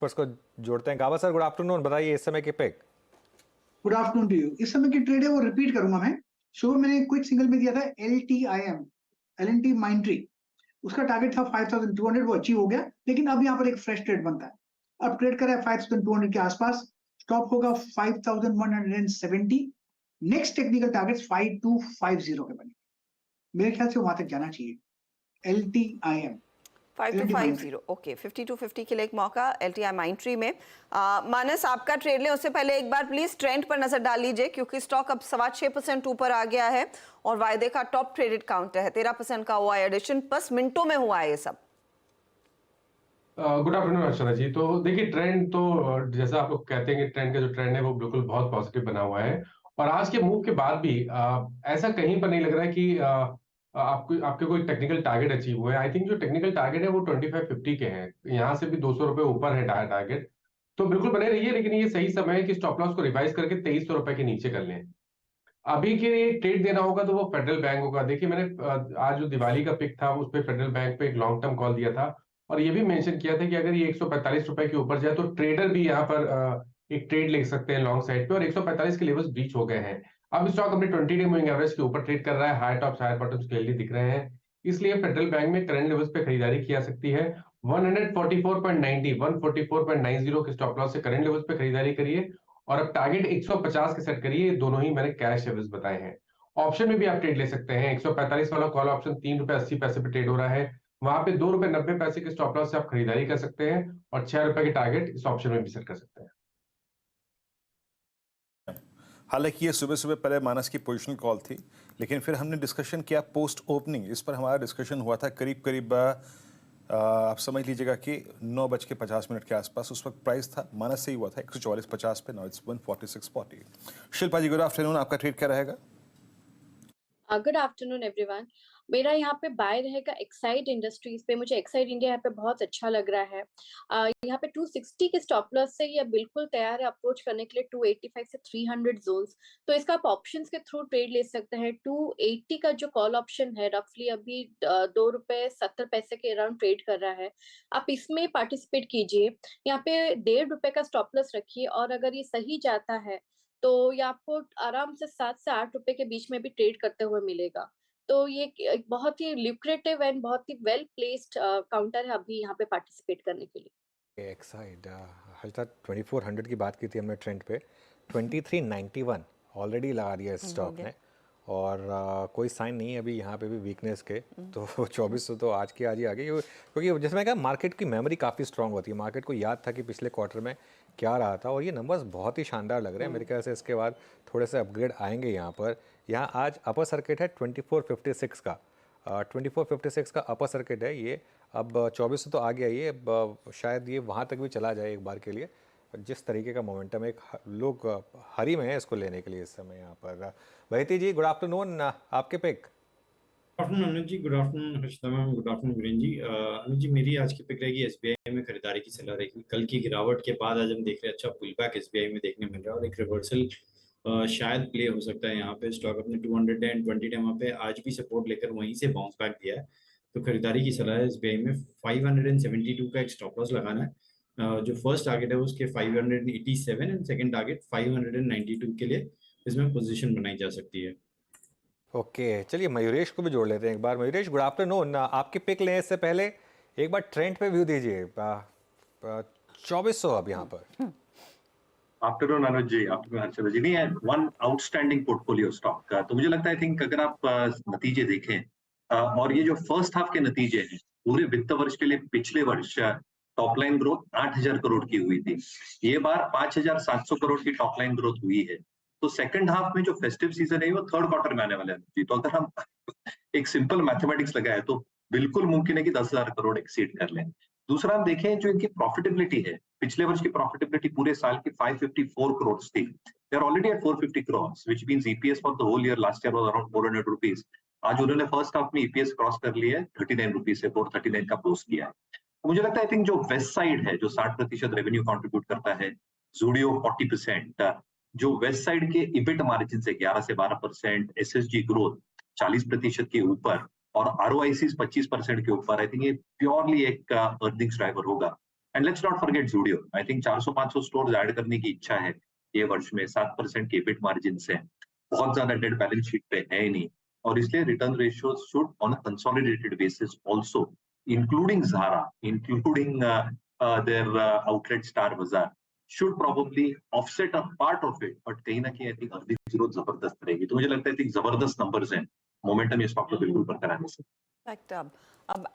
उसको जोड़ते हैं। गावा सर, गुड आफ्टरनून, बताइए इस समय की pick. Good afternoon to you. इस समय की ट्रेड है वो रिपीट करूंगा मैं। शो मैंने क्विक सिंगल में दिया था LTIM, LNT माइंट्री। उसका टारगेट था 5200, वो अचीव हो गया, लेकिन अब यहाँ पर एक फ्रेश ट्रेड बनता है। अब ट्रेड कर रहा है 5200 के आसपास, स्टॉप होगा 5170। नेक्स्ट टेक्निकल टारगेट 5250 के बने, मेरे ख्याल से वहां तक जाना चाहिए। LTIM 5250, ओके, 5250 के लिए एक मौका LTI माइंट्री में। मानस, आपका ट्रेड लें उससे पहले एक बार प्लीज ट्रेंड पर नजर डाल लीजिए, क्योंकि स्टॉक अब 6.25% ऊपर आ गया है और वायदे का टॉप ट्रेडेड काउंटर है। 13% का हुआ एडिशन, बस मिनटों में हुआ है ये सब। गुड आफ्टरनून अर्चना जी। तो देखिए, ट्रेंड तो जैसा आप लोग कहते हैं कि ट्रेंड का जो ट्रेंड है वो बिल्कुल बहुत पॉजिटिव बना हुआ है, और आज के मूव के बाद भी ऐसा कहीं पर नहीं लग रहा है कि आपको आपके कोई टेक्निकल टारगेट अचीव हुआ है। आई थिंक जो टेक्निकल टारगेट है वो 2550 के हैं, यहाँ से भी 200 रुपए ऊपर है टारगेट, तो बिल्कुल बने रहिए। लेकिन ये सही समय है कि स्टॉप लॉस को रिवाइज करके 2300 रुपए के नीचे कर लें। अभी के लिए ट्रेड देना होगा तो वो फेडरल बैंक होगा। देखिए, मैंने आज जो दिवाली का पिक था उस पे फेडरल बैंक पे एक लॉन्ग टर्म कॉल दिया था, और ये भी मेंशन किया था कि अगर ये 145 रुपए के ऊपर जाए तो ट्रेडर भी यहाँ पर एक ट्रेड ले सकते हैं लॉन्ग साइड पे, और 145 के लेवल्स ब्रीच हो गए हैं। अब स्टॉक अपने 20 डे मूविंग एवरेज के ऊपर ट्रेड कर रहा है, high tops higher bottoms clearly दिख रहे हैं, इसलिए फेडरल बैंक में करंट लेवल्स पे खरीदारी की जा सकती है। 144.90 144.90 के स्टॉप लॉस से करंट लेवल्स पे खरीदारी करिए, और अब टारगेट 150 के सेट करिए। दोनों ही मैंने कैश लेवल्स बताए हैं। ऑप्शन में भी आप ट्रेड ले सकते हैं। 145 वाला कॉल ऑप्शन 3 रुपए 80 पैसे पे ट्रेड हो रहा है, वहां पे 2 रुपए 90 पैसे के स्टॉप लॉस से आप खरीदारी कर सकते हैं, और 6 रुपए के टारगेट इस ऑप्शन में भी सेट कर सकते हैं। हालांकि ये सुबह सुबह पहले मानस की पोजिशनल कॉल थी, लेकिन फिर हमने डिस्कशन किया पोस्ट ओपनिंग। इस पर हमारा डिस्कशन हुआ था करीब करीब आप समझ लीजिएगा कि 9:50 के आसपास। उस वक्त प्राइस था, मानस से ही हुआ था 144.50 पे, now it's 146.40। Shilpa ji, good afternoon, आपका ट्रेड क्या रहेगा? Good afternoon everyone. मेरा यहाँ पे बाय रहेगा एक्साइड इंडस्ट्रीज पे। मुझे एक्साइड इंडिया यहाँ पे बहुत अच्छा लग रहा है। यहाँ पे 260 के स्टॉप लॉस से ये बिल्कुल तैयार है अप्रोच करने के लिए 285 से 300 जोन्स। तो इसका आप ऑप्शंस के थ्रू ट्रेड ले सकते हैं। 280 का जो कॉल ऑप्शन है रफली अभी 2 रुपए 70 पैसे के अराउंड ट्रेड कर रहा है, आप इसमें पार्टिसिपेट कीजिए। यहाँ पे 1.5 रुपए का स्टॉप लॉस रखिए, और अगर ये सही जाता है तो ये आपको आराम से 7 से 8 रुपए के बीच में भी ट्रेड करते हुए मिलेगा। तो ये एक बहुत ही ल्यूक्रेटिव एंड बहुत ही वेल प्लेस्ड काउंटर है अभी यहाँ पे पार्टिसिपेट करने के लिए। एक्साइड हल्का 2400 की बात की थी हमने ट्रेंड पे, 2391 ऑलरेडी लगा दिया इस स्टॉक ने, और कोई साइन नहीं है अभी यहाँ पे भी वीकनेस के। तो 2400 तो आज की आज ही आ गई, क्योंकि जैसे मैं कहा मार्केट की मेमोरी काफ़ी स्ट्रांग होती है। मार्केट को याद था कि पिछले क्वार्टर में क्या रहा था, और ये नंबर्स बहुत ही शानदार लग रहे हैं। मेरे ख्याल से इसके बाद थोड़े से अपग्रेड आएंगे यहाँ पर। यहाँ आज अपर सर्किट है 2456 का, 2456 का अपर सर्किट है ये। अब 2400 तो आ गया ये, अब शायद ये वहाँ तक भी चला जाए एक बार के लिए। जिस तरीके का मोमेंटम है, लोग हरी में है इसको लेने के लिए इस समय यहाँ पर। बहती जी, गुड आफ्टरनून, आपके पिक। Good afternoon Anuj ji, good afternoon Harshita ma'am, good afternoon Viren ji. Anuj ji, मेरी आज की पिक रहेगी SBI में खरीदारी की सलाह रहेगी। कल की गिरावट के बाद आज हम देख रहे हैं अच्छा पुल बैक SBI में देखने मिल रहा है, और एक रिवर्सल शायद प्ले हो सकता है। यहाँ पे स्टॉक अपने 220 वहाँ पे आज भी सपोर्ट लेकर वहीं से बाउंस बैक दिया है, तो खरीदारी की सलाह है। SBI में 572 का एक स्टॉप लॉस लगाना है। जो फर्स्ट टारगेट है उसके 587 एंड सेकंड टारगेट 592 के लिए इसमें पोजीशन बनाई जा सकती है। ओके, चलिए मयूरेश को भी जोड़ लेते हैं एक बार। मयूरेश, गुड आफ्टरनून, आपकी पिक लें इससे पहले एक बार ट्रेंड पे व्यू दीजिए। 2400 अब यहाँ पर। आफ्टरनून अनुज जी, आफ्टरनून हर्षद जी। नहीं है वन आउटस्टैंडिंग पोर्टफोलियो स्टॉक का, तो मुझे लगता है आई थिंक अगर आप नतीजे देखें और ये जो फर्स्ट हाफ के नतीजे हैं पूरे वित्त वर्ष के लिए, पिछले वर्ष टॉप लाइन ग्रोथ 8000 करोड़ की हुई थी, ये बार 5700 करोड़ की टॉप लाइन ग्रोथ हुई है। तो सेकंड हाफ में जो फेस्टिव सीजन है वो थर्ड क्वार्टर में आने वाला है जी। तो अगर हम एक सिंपल मैथमेटिक्स लगाए तो बिल्कुल मुमकिन है कि 10,000 करोड़ एक्सीड कर लें। दूसरा हम देखें जो इनकी प्रॉफिटेबिलिटी है, पिछले वर्ष की प्रॉफिटेबिलिटी पूरे साल की 554 करोड़ थी। They are already at 450 crore, which means EPS for the whole year last year was around 400 rupees. आज उन्होंने फर्स्ट हाफ में ईपीएस क्रॉस कर लिया है, 39 रुपीस से 439 का पोस्ट किया है। तो मुझे लगता है आई थिंक जो वेस्ट साइड है जो 60% रेवेन्यू कंट्रीब्यूट करता है, ज़ूडियो 40%, जो वेस्ट साइड के इबिट मार्जिन से 11 से 12%, एसएसजी ग्रोथ 40% के ऊपर और आरओआईसी 25% के ऊपर, आई थिंक ये प्योरली एक अर्निंग्स ड्राइवर होगा। And let's not forget Zudio, I think 400-500 stores add करने की इच्छा है ये वर्ष में, 7% के EBIT मार्जिन से, बहुत ज्यादा डेट बैलेंस शीट पे है ही नहीं, और इसलिए return ratio should on a consolidated basis also, including Zara, including their outlet Star Bazaar, should probably offset a part of it, but कहीं ना कहीं आई थिंक अर्निंग ग्रोथ जबरदस्त रहेगी, तो मुझे लगता है जबरदस्त नंबर्स हैं, मोमेंटम ये स्टॉक को बिल्कुल बरकरार है। अब